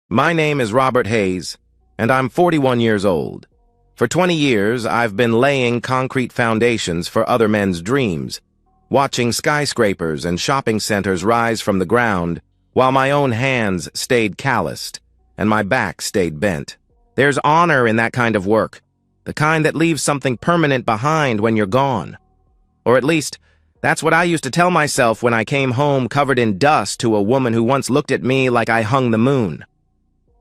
My name is Robert Hayes, and I'm 41 years old. For 20 years, I've been laying concrete foundations for other men's dreams, watching skyscrapers and shopping centers rise from the ground, while my own hands stayed calloused and my back stayed bent. There's honor in that kind of work, the kind that leaves something permanent behind when you're gone. Or at least, that's what I used to tell myself when I came home covered in dust to a woman who once looked at me like I hung the moon.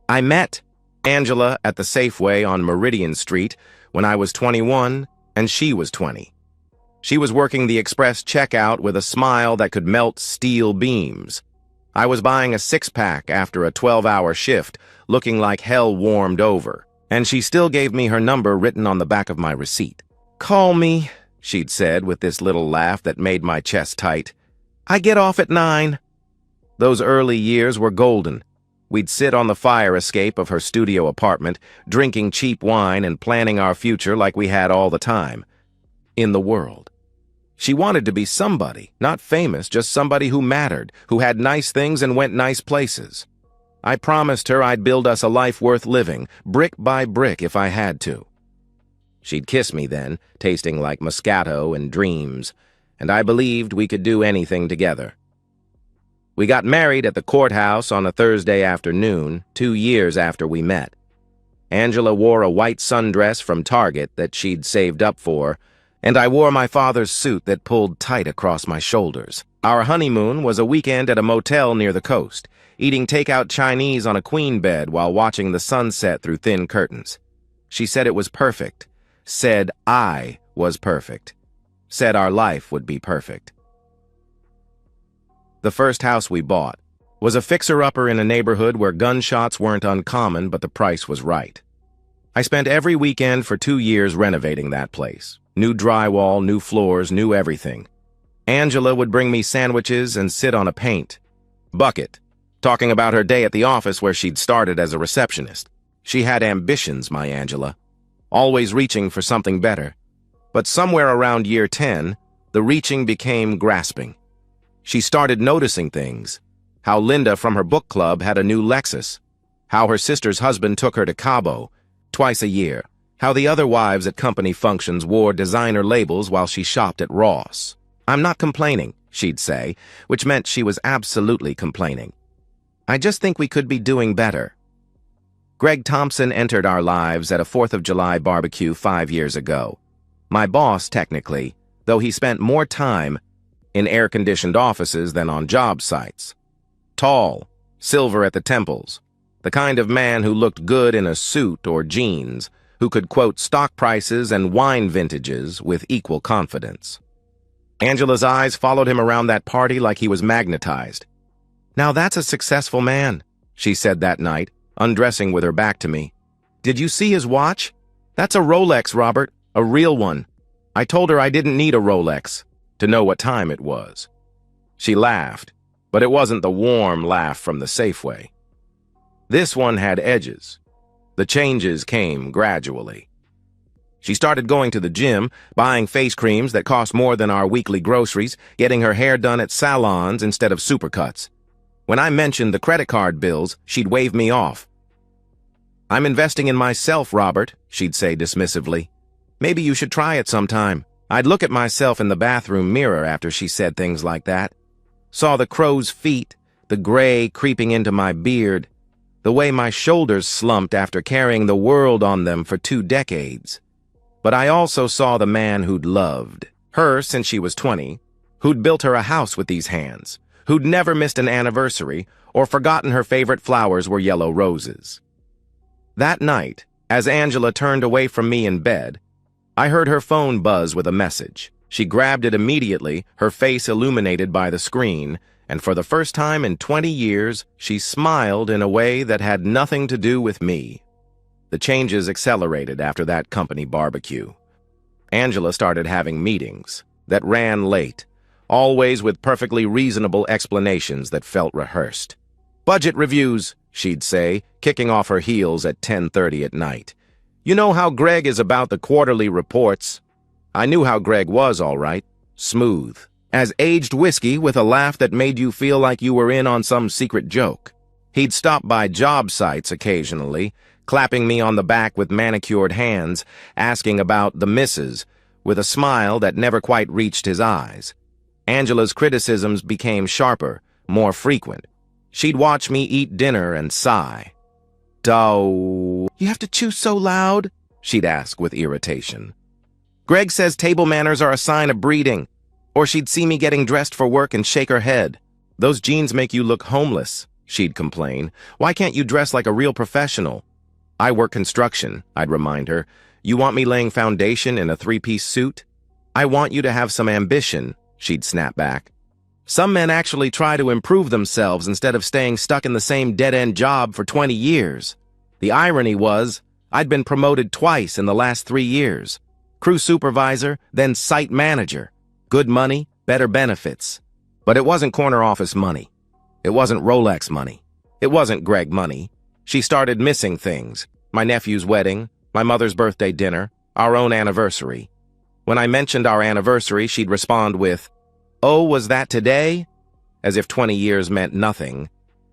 I met Angela at the Safeway on Meridian Street when I was 21 and she was 20. She was working the express checkout with a smile that could melt steel beams. I was buying a six-pack after a 12-hour shift, looking like hell warmed over, and she still gave me her number written on the back of my receipt. "Call me," she'd said with this little laugh that made my chest tight. "I get off at 9. Those early years were golden. We'd sit on the fire escape of her studio apartment, drinking cheap wine and planning our future like we had all the time. In the world. She wanted to be somebody, not famous, just somebody who mattered, who had nice things and went nice places. I promised her I'd build us a life worth living, brick by brick if I had to. She'd kiss me then, tasting like Moscato and dreams, and I believed we could do anything together. We got married at the courthouse on a Thursday afternoon, 2 years after we met. Angela wore a white sundress from Target that she'd saved up for, and I wore my father's suit that pulled tight across my shoulders. Our honeymoon was a weekend at a motel near the coast, eating takeout Chinese on a queen bed while watching the sunset through thin curtains. She said it was perfect, said I was perfect, said our life would be perfect. The first house we bought was a fixer-upper in a neighborhood where gunshots weren't uncommon, but the price was right. I spent every weekend for 2 years renovating that place. New drywall, new floors, new everything. Angela would bring me sandwiches and sit on a paint bucket, talking about her day at the office where she'd started as a receptionist. She had ambitions, my Angela, always reaching for something better. But somewhere around year 10, the reaching became grasping. She started noticing things. How Linda from her book club had a new Lexus. How her sister's husband took her to Cabo twice a year. How the other wives at company functions wore designer labels while she shopped at Ross. "I'm not complaining," she'd say, which meant she was absolutely complaining. "I just think we could be doing better." Greg Thompson entered our lives at a 4th of July barbecue 5 years ago. My boss, technically, though he spent more time in air-conditioned offices than on job sites. Tall, silver at the temples, the kind of man who looked good in a suit or jeans, who could quote stock prices and wine vintages with equal confidence. Angela's eyes followed him around that party like he was magnetized. "Now that's a successful man," she said that night, undressing with her back to me. "Did you see his watch? That's a Rolex, Robert, a real one. I told her I didn't need a Rolex to know what time it was." She laughed, but it wasn't the warm laugh from the Safeway. This one had edges. The changes came gradually. She started going to the gym, buying face creams that cost more than our weekly groceries, getting her hair done at salons instead of supercuts. When I mentioned the credit card bills, she'd wave me off. "I'm investing in myself, Robert," she'd say dismissively. "Maybe you should try it sometime." I'd look at myself in the bathroom mirror after she said things like that. Saw the crow's feet, the gray creeping into my beard, the way my shoulders slumped after carrying the world on them for 2 decades. But I also saw the man who'd loved her since she was 20, who'd built her a house with these hands, who'd never missed an anniversary or forgotten her favorite flowers were yellow roses. That night, as Angela turned away from me in bed, I heard her phone buzz with a message. She grabbed it immediately, her face illuminated by the screen, and for the first time in 20 years, she smiled in a way that had nothing to do with me. The changes accelerated after that company barbecue. Angela started having meetings that ran late, always with perfectly reasonable explanations that felt rehearsed. "Budget reviews," she'd say, kicking off her heels at 10:30 at night. "You know how Greg is about the quarterly reports." I knew how Greg was, all right. Smooth, as aged whiskey with a laugh that made you feel like you were in on some secret joke. He'd stop by job sites occasionally, clapping me on the back with manicured hands, asking about the missus, with a smile that never quite reached his eyes. Angela's criticisms became sharper, more frequent. She'd watch me eat dinner and sigh. "Oh, you have to chew so loud?" she'd ask with irritation. "Greg says table manners are a sign of breeding." Or she'd see me getting dressed for work and shake her head. "Those jeans make you look homeless," she'd complain. "Why can't you dress like a real professional?" "I work construction," I'd remind her. "You want me laying foundation in a three-piece suit?" "I want you to have some ambition," she'd snap back. "Some men actually try to improve themselves instead of staying stuck in the same dead-end job for 20 years. The irony was, I'd been promoted twice in the last 3 years. Crew supervisor, then site manager. Good money, better benefits. But it wasn't corner office money. It wasn't Rolex money. It wasn't Greg money. She started missing things. My nephew's wedding, my mother's birthday dinner, our own anniversary. When I mentioned our anniversary, she'd respond with, "Oh, was that today?" As if 20 years meant nothing.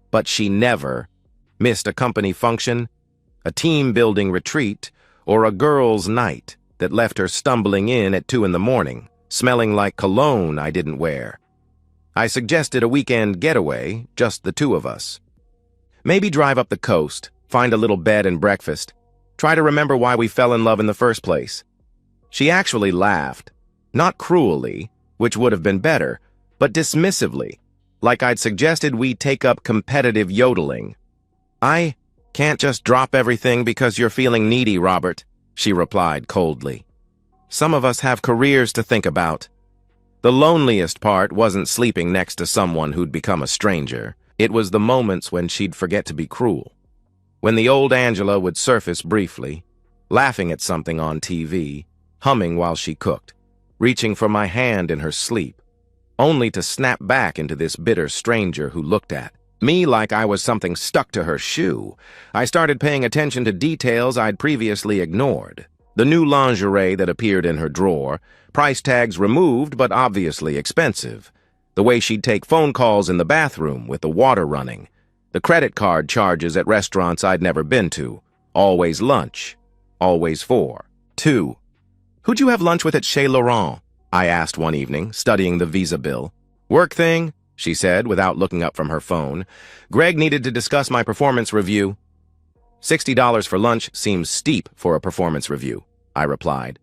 But she never missed a company function, a team-building retreat, or a girls' night that left her stumbling in at 2 in the morning, smelling like cologne I didn't wear. I suggested a weekend getaway, just the two of us. Maybe drive up the coast, find a little bed and breakfast, try to remember why we fell in love in the first place. She actually laughed, not cruelly, which would have been better, but dismissively, like I'd suggested we take up competitive yodeling. "I can't just drop everything because you're feeling needy, Robert," she replied coldly. "Some of us have careers to think about." The loneliest part wasn't sleeping next to someone who'd become a stranger. It was the moments when she'd forget to be cruel. When the old Angela would surface briefly, laughing at something on TV, humming while she cooked, reaching for my hand in her sleep, only to snap back into this bitter stranger who looked at me like I was something stuck to her shoe. I started paying attention to details I'd previously ignored. The new lingerie that appeared in her drawer, price tags removed but obviously expensive. The way she'd take phone calls in the bathroom with the water running. The credit card charges at restaurants I'd never been to. Always lunch. Always 4. 2. "Who'd you have lunch with at Chez Laurent?" I asked one evening, studying the visa bill. "Work thing," she said without looking up from her phone. "Greg needed to discuss my performance review." $60 for lunch seems steep for a performance review, I replied.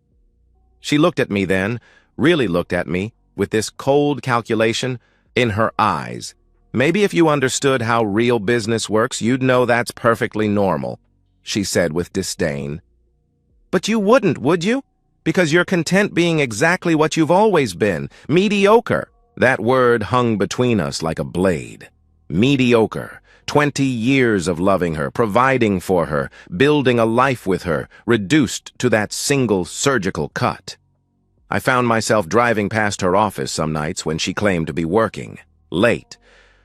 She looked at me then, really looked at me, with this cold calculation in her eyes. "Maybe if you understood how real business works, you'd know that's perfectly normal," she said with disdain. "But you wouldn't, would you? Because you're content being exactly what you've always been, mediocre." That word hung between us like a blade. Mediocre. 20 years of loving her, providing for her, building a life with her, reduced to that single surgical cut. I found myself driving past her office some nights when she claimed to be working. Late.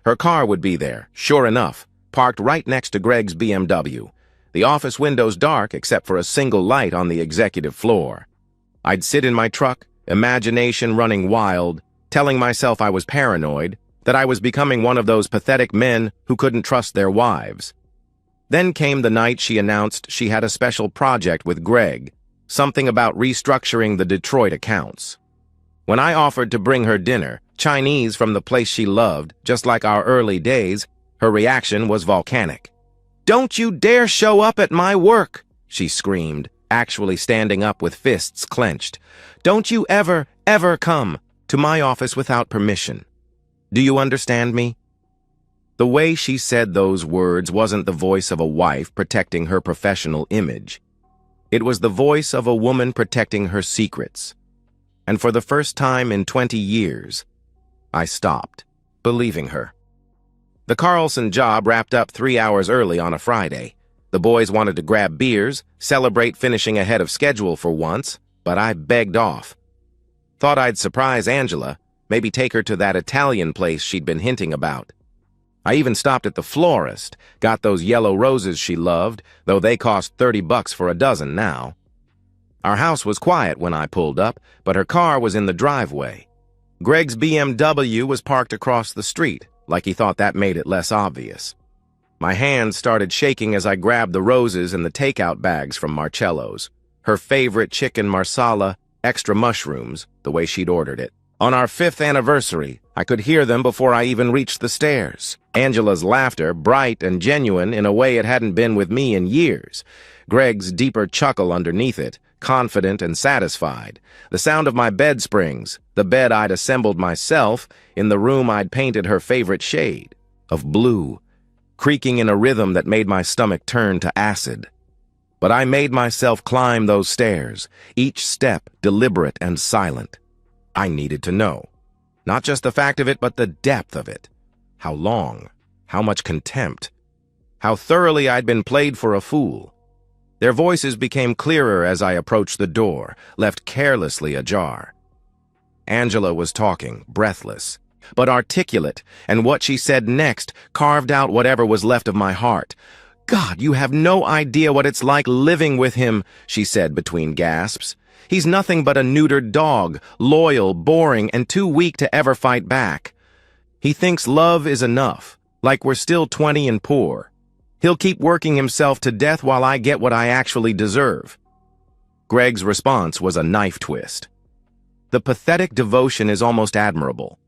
Her car would be there, sure enough, parked right next to Greg's BMW. The office windows dark except for a single light on the executive floor. I'd sit in my truck, imagination running wild, telling myself I was paranoid, that I was becoming one of those pathetic men who couldn't trust their wives. Then came the night she announced she had a special project with Greg, something about restructuring the Detroit accounts. When I offered to bring her dinner, Chinese from the place she loved, just like our early days, her reaction was volcanic. "Don't you dare show up at my work," she screamed, actually standing up with fists clenched. "Don't you ever, ever come to my office without permission. Do you understand me?" The way she said those words wasn't the voice of a wife protecting her professional image. It was the voice of a woman protecting her secrets. And for the first time in 20 years, I stopped believing her. The Carlson job wrapped up 3 hours early on a Friday. The boys wanted to grab beers, celebrate finishing ahead of schedule for once, but I begged off. Thought I'd surprise Angela, maybe take her to that Italian place she'd been hinting about. I even stopped at the florist, got those yellow roses she loved, though they cost $30 for a dozen now. Our house was quiet when I pulled up, but her car was in the driveway. Greg's BMW was parked across the street, like he thought that made it less obvious. My hands started shaking as I grabbed the roses and the takeout bags from Marcello's. Her favorite chicken marsala, extra mushrooms, the way she'd ordered it. On our 5th anniversary, I could hear them before I even reached the stairs. Angela's laughter, bright and genuine in a way it hadn't been with me in years. Greg's deeper chuckle underneath it, confident and satisfied. The sound of my bed springs, the bed I'd assembled myself, in the room I'd painted her favorite shade, of blue, creaking in a rhythm that made my stomach turn to acid. But I made myself climb those stairs, each step deliberate and silent. I needed to know. Not just the fact of it, but the depth of it. How long, how much contempt, how thoroughly I'd been played for a fool. Their voices became clearer as I approached the door, left carelessly ajar. Angela was talking, breathless, but articulate, and what she said next carved out whatever was left of my heart. "God, you have no idea what it's like living with him," she said between gasps. "He's nothing but a neutered dog, loyal, boring, and too weak to ever fight back. He thinks love is enough, like we're still 20 and poor. He'll keep working himself to death while I get what I actually deserve." Greg's response was a knife twist. "The pathetic devotion is almost admirable.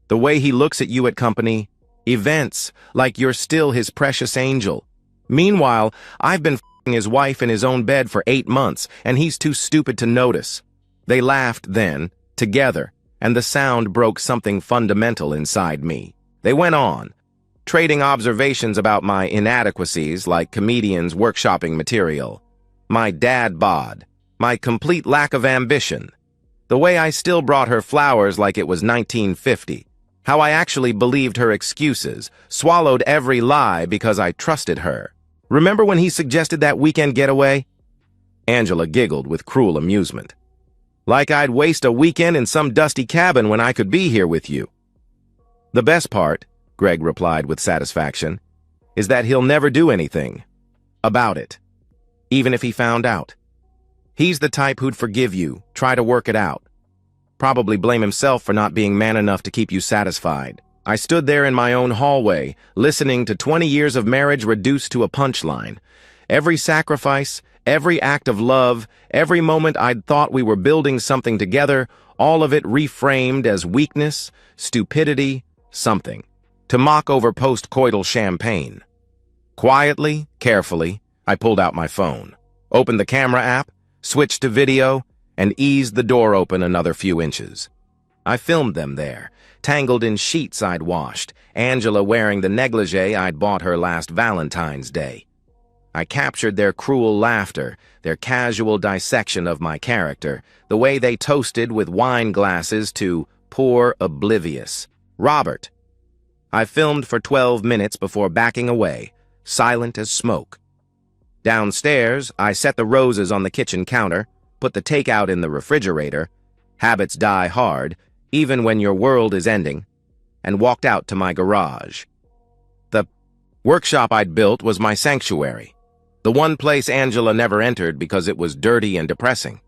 The way he looks at you at company, events, like you're still his precious angel. Meanwhile, I've been f***ing his wife in his own bed for 8 months, and he's too stupid to notice." They laughed then, together, and the sound broke something fundamental inside me. They went on, trading observations about my inadequacies like comedians workshopping material, my dad bod, my complete lack of ambition, the way I still brought her flowers like it was 1950, how I actually believed her excuses, swallowed every lie because I trusted her. "Remember when he suggested that weekend getaway?" Angela giggled with cruel amusement. "Like I'd waste a weekend in some dusty cabin when I could be here with you." "The best part," Greg replied with satisfaction, "is that he'll never do anything about it, even if he found out. He's the type who'd forgive you, try to work it out. Probably blame himself for not being man enough to keep you satisfied." I stood there in my own hallway, listening to 20 years of marriage reduced to a punchline. Every sacrifice, every act of love, every moment I'd thought we were building something together, all of it reframed as weakness, stupidity, something, to mock over post-coital champagne. Quietly, carefully, I pulled out my phone, opened the camera app, switched to video, and eased the door open another few inches. I filmed them there, tangled in sheets I'd washed, Angela wearing the negligee I'd bought her last Valentine's Day. I captured their cruel laughter, their casual dissection of my character, the way they toasted with wine glasses to "poor oblivious." Robert. I filmed for 12 minutes before backing away, silent as smoke. Downstairs, I set the roses on the kitchen counter, put the takeout in the refrigerator, habits die hard, even when your world is ending, and walked out to my garage. The workshop I'd built was my sanctuary, the one place Angela never entered because it was dirty and depressing.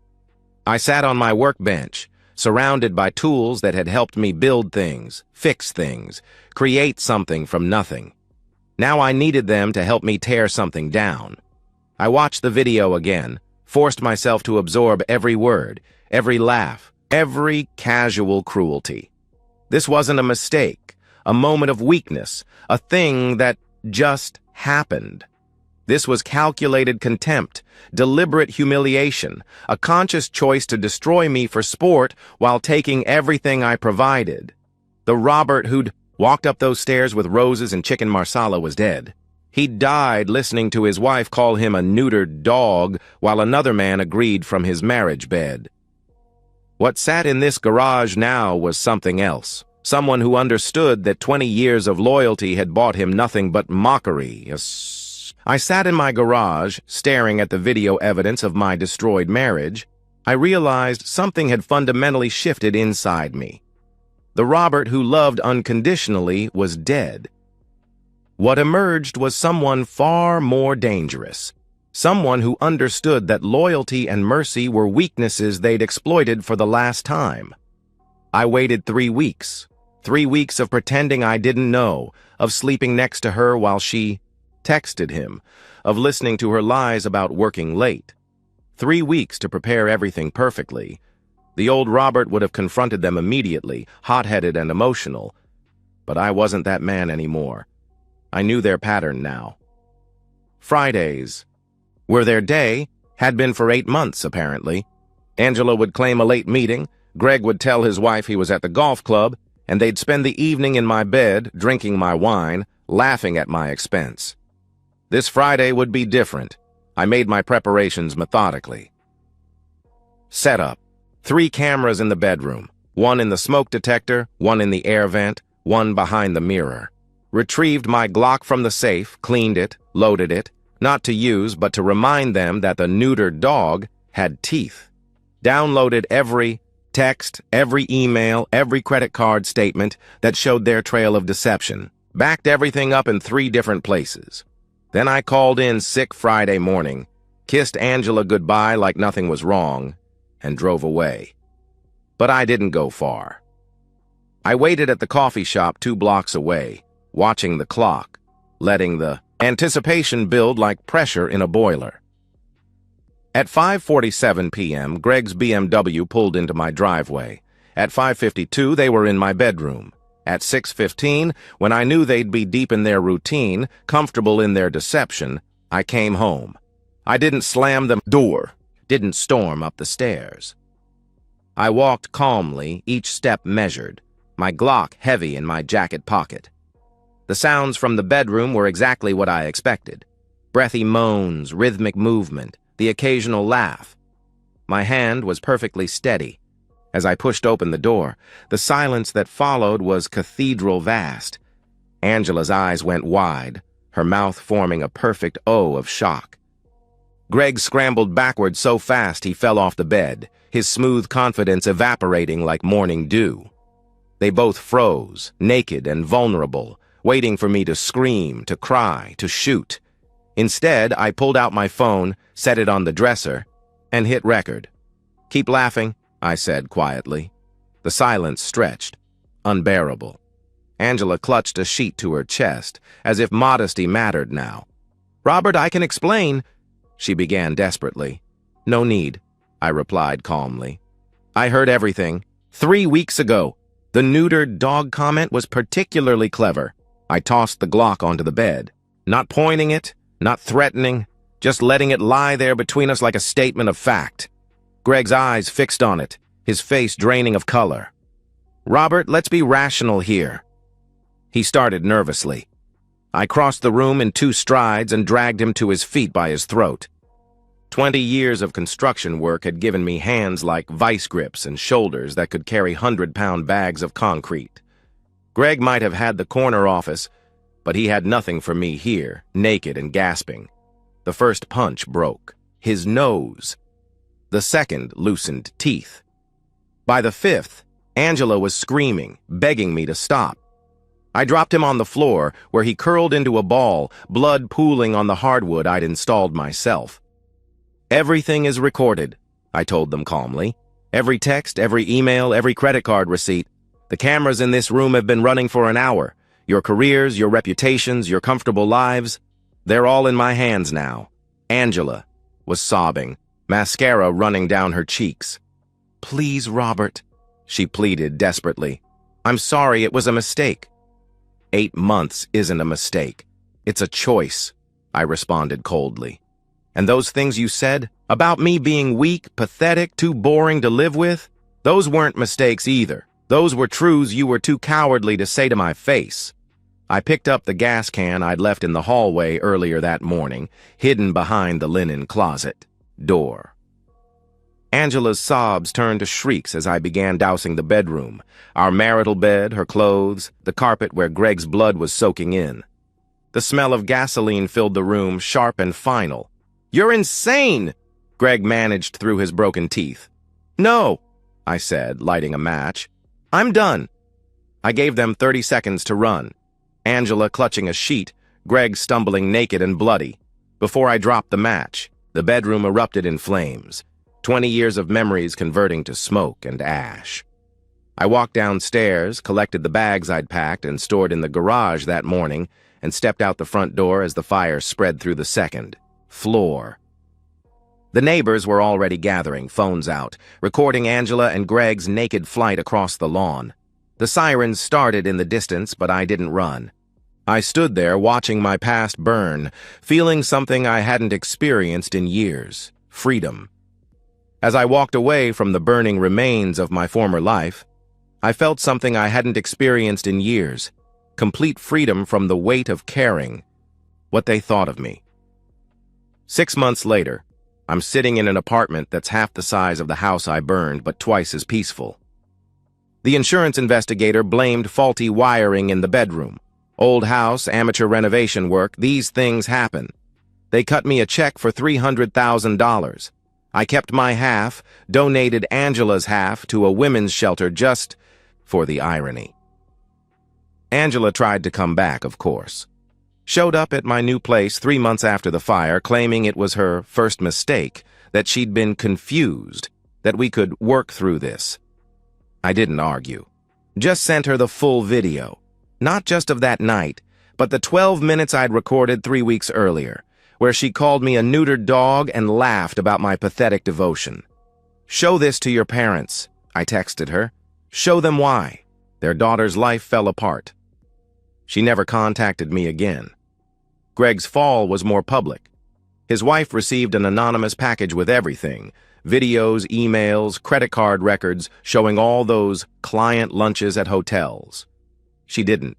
I sat on my workbench, surrounded by tools that had helped me build things, fix things, create something from nothing. Now I needed them to help me tear something down. I watched the video again, forced myself to absorb every word, every laugh, every casual cruelty. This wasn't a mistake, a moment of weakness, a thing that just happened. This was calculated contempt, deliberate humiliation, a conscious choice to destroy me for sport while taking everything I provided. The Robert who'd walked up those stairs with roses and chicken marsala was dead. He'd died listening to his wife call him a neutered dog while another man agreed from his marriage bed. What sat in this garage now was something else. Someone who understood that 20 years of loyalty had bought him nothing but mockery. I sat in my garage, staring at the video evidence of my destroyed marriage. I realized something had fundamentally shifted inside me. The Robert who loved unconditionally was dead. What emerged was someone far more dangerous. Someone who understood that loyalty and mercy were weaknesses they'd exploited for the last time. I waited 3 weeks. 3 weeks of pretending I didn't know, of sleeping next to her while she texted him, of listening to her lies about working late. 3 weeks to prepare everything perfectly. The old Robert would have confronted them immediately, hot-headed and emotional. But I wasn't that man anymore. I knew their pattern now. Fridays were their day, had been for 8 months, apparently. Angela would claim a late meeting, Greg would tell his wife he was at the golf club, and they'd spend the evening in my bed, drinking my wine, laughing at my expense. This Friday would be different. I made my preparations methodically. Setup. 3 cameras in the bedroom, 1 in the smoke detector, 1 in the air vent, 1 behind the mirror. Retrieved my Glock from the safe, cleaned it, loaded it, not to use but to remind them that the neutered dog had teeth. Downloaded every text, every email, every credit card statement that showed their trail of deception. Backed everything up in 3 different places. Then I called in sick Friday morning, kissed Angela goodbye like nothing was wrong, and drove away. But I didn't go far. I waited at the coffee shop 2 blocks away, watching the clock, letting the anticipation build like pressure in a boiler. At 5:47 p.m., Greg's BMW pulled into my driveway. At 5:52, they were in my bedroom. At 6:15, when I knew they'd be deep in their routine, comfortable in their deception, I came home. I didn't slam the door, didn't storm up the stairs. I walked calmly, each step measured, my Glock heavy in my jacket pocket. The sounds from the bedroom were exactly what I expected. Breathy moans, rhythmic movement, the occasional laugh. My hand was perfectly steady. As I pushed open the door, the silence that followed was cathedral vast. Angela's eyes went wide, her mouth forming a perfect O of shock. Greg scrambled backward so fast he fell off the bed, his smooth confidence evaporating like morning dew. They both froze, naked and vulnerable, waiting for me to scream, to cry, to shoot. Instead, I pulled out my phone, set it on the dresser, and hit record. "Keep laughing," I said quietly. The silence stretched, unbearable. Angela clutched a sheet to her chest, as if modesty mattered now. "Robert, I can explain," she began desperately. "No need," I replied calmly. "I heard everything. 3 weeks ago. The neutered dog comment was particularly clever." I tossed the Glock onto the bed, not pointing it, not threatening, just letting it lie there between us like a statement of fact. Greg's eyes fixed on it, his face draining of color. "Robert, let's be rational here." He started nervously. I crossed the room in 2 strides and dragged him to his feet by his throat. 20 years of construction work had given me hands like vice grips and shoulders that could carry 100-pound bags of concrete. Greg might have had the corner office, but he had nothing for me here, naked and gasping. The first punch broke. His nose. The second loosened teeth. By the 5th, Angela was screaming, begging me to stop. I dropped him on the floor, where he curled into a ball, blood pooling on the hardwood I'd installed myself. "Everything is recorded," I told them calmly. "Every text, every email, every credit card receipt. The cameras in this room have been running for an hour. Your careers, your reputations, your comfortable lives, they're all in my hands now." Angela was sobbing, mascara running down her cheeks. "Please, Robert," she pleaded desperately. "I'm sorry, it was a mistake." 8 months isn't a mistake. It's a choice, I responded coldly. "And those things you said, about me being weak, pathetic, too boring to live with, those weren't mistakes either. Those were truths you were too cowardly to say to my face." I picked up the gas can I'd left in the hallway earlier that morning, hidden behind the linen closet door. Angela's sobs turned to shrieks as I began dousing the bedroom, our marital bed, her clothes, the carpet where Greg's blood was soaking in. The smell of gasoline filled the room, sharp and final. "You're insane!" Greg managed through his broken teeth. "No," I said, lighting a match. "I'm done." I gave them 30 seconds to run. Angela clutching a sheet, Greg stumbling naked and bloody. Before I dropped the match, the bedroom erupted in flames, 20 years of memories converting to smoke and ash. I walked downstairs, collected the bags I'd packed and stored in the garage that morning, and stepped out the front door as the fire spread through the second floor. The neighbors were already gathering, phones out, recording Angela and Greg's naked flight across the lawn. The sirens started in the distance, but I didn't run. I stood there watching my past burn, feeling something I hadn't experienced in years: freedom. As I walked away from the burning remains of my former life, I felt something I hadn't experienced in years: complete freedom from the weight of caring what they thought of me. 6 months later, I'm sitting in an apartment that's half the size of the house I burned, but twice as peaceful. The insurance investigator blamed faulty wiring in the bedroom. Old house, amateur renovation work, these things happen. They cut me a check for $300,000. I kept my half, donated Angela's half to a women's shelter just for the irony. Angela tried to come back, of course. Showed up at my new place 3 months after the fire, claiming it was her first mistake, that she'd been confused, that we could work through this. I didn't argue. Just sent her the full video. Not just of that night, but the 12 minutes I'd recorded 3 weeks earlier, where she called me a neutered dog and laughed about my pathetic devotion. "Show this to your parents," I texted her. "Show them why." Their daughter's life fell apart. She never contacted me again. Greg's fall was more public. His wife received an anonymous package with everything: videos, emails, credit card records showing all those client lunches at hotels. She didn't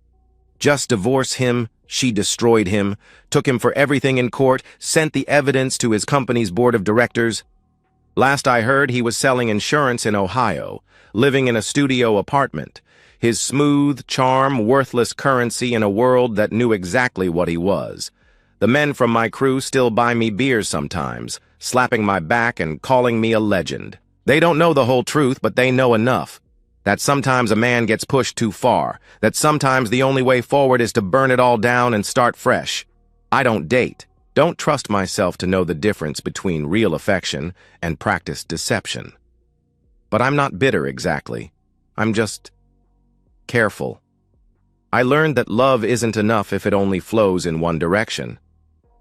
just divorce him, she destroyed him, took him for everything in court, sent the evidence to his company's board of directors. Last I heard, he was selling insurance in Ohio, living in a studio apartment, his smooth charm worthless currency in a world that knew exactly what he was. The men from my crew still buy me beers sometimes, slapping my back and calling me a legend. They don't know the whole truth, but they know enough. That sometimes a man gets pushed too far, that sometimes the only way forward is to burn it all down and start fresh. I don't date, don't trust myself to know the difference between real affection and practiced deception. But I'm not bitter exactly. I'm just careful. I learned that love isn't enough if it only flows in one direction.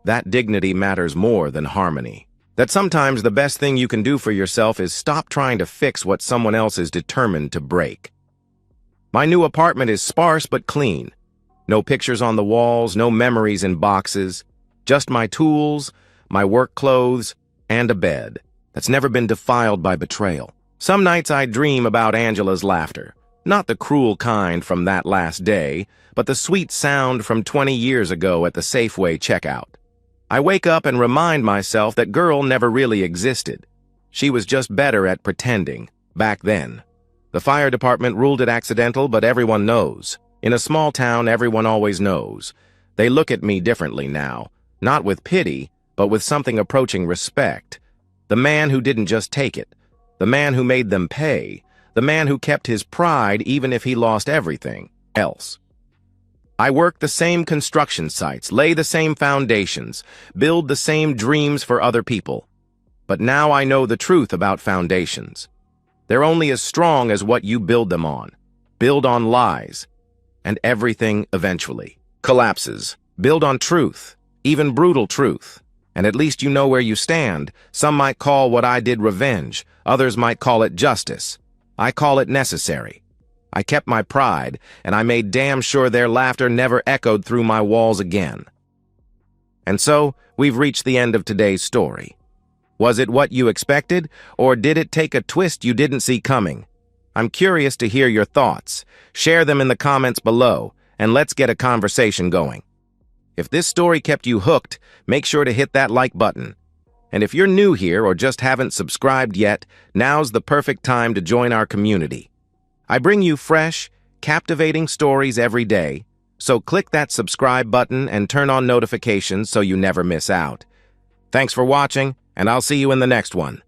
That dignity matters more than harmony. That sometimes the best thing you can do for yourself is stop trying to fix what someone else is determined to break. My new apartment is sparse but clean. No pictures on the walls, no memories in boxes. Just my tools, my work clothes, and a bed that's never been defiled by betrayal. Some nights I dream about Angela's laughter. Not the cruel kind from that last day, but the sweet sound from 20 years ago at the Safeway checkout. I wake up and remind myself that girl never really existed. She was just better at pretending, back then. The fire department ruled it accidental, but everyone knows. In a small town, everyone always knows. They look at me differently now, not with pity, but with something approaching respect. The man who didn't just take it. The man who made them pay. The man who kept his pride even if he lost everything else. I work the same construction sites, lay the same foundations, build the same dreams for other people. But now I know the truth about foundations. They're only as strong as what you build them on. Build on lies, and everything eventually collapses. Build on truth, even brutal truth. And at least you know where you stand. Some might call what I did revenge. Others might call it justice. I call it necessary. I kept my pride, and I made damn sure their laughter never echoed through my walls again. And so, we've reached the end of today's story. Was it what you expected, or did it take a twist you didn't see coming? I'm curious to hear your thoughts. Share them in the comments below, and let's get a conversation going. If this story kept you hooked, make sure to hit that like button. And if you're new here or just haven't subscribed yet, now's the perfect time to join our community. I bring you fresh, captivating stories every day, so click that subscribe button and turn on notifications so you never miss out. Thanks for watching, and I'll see you in the next one.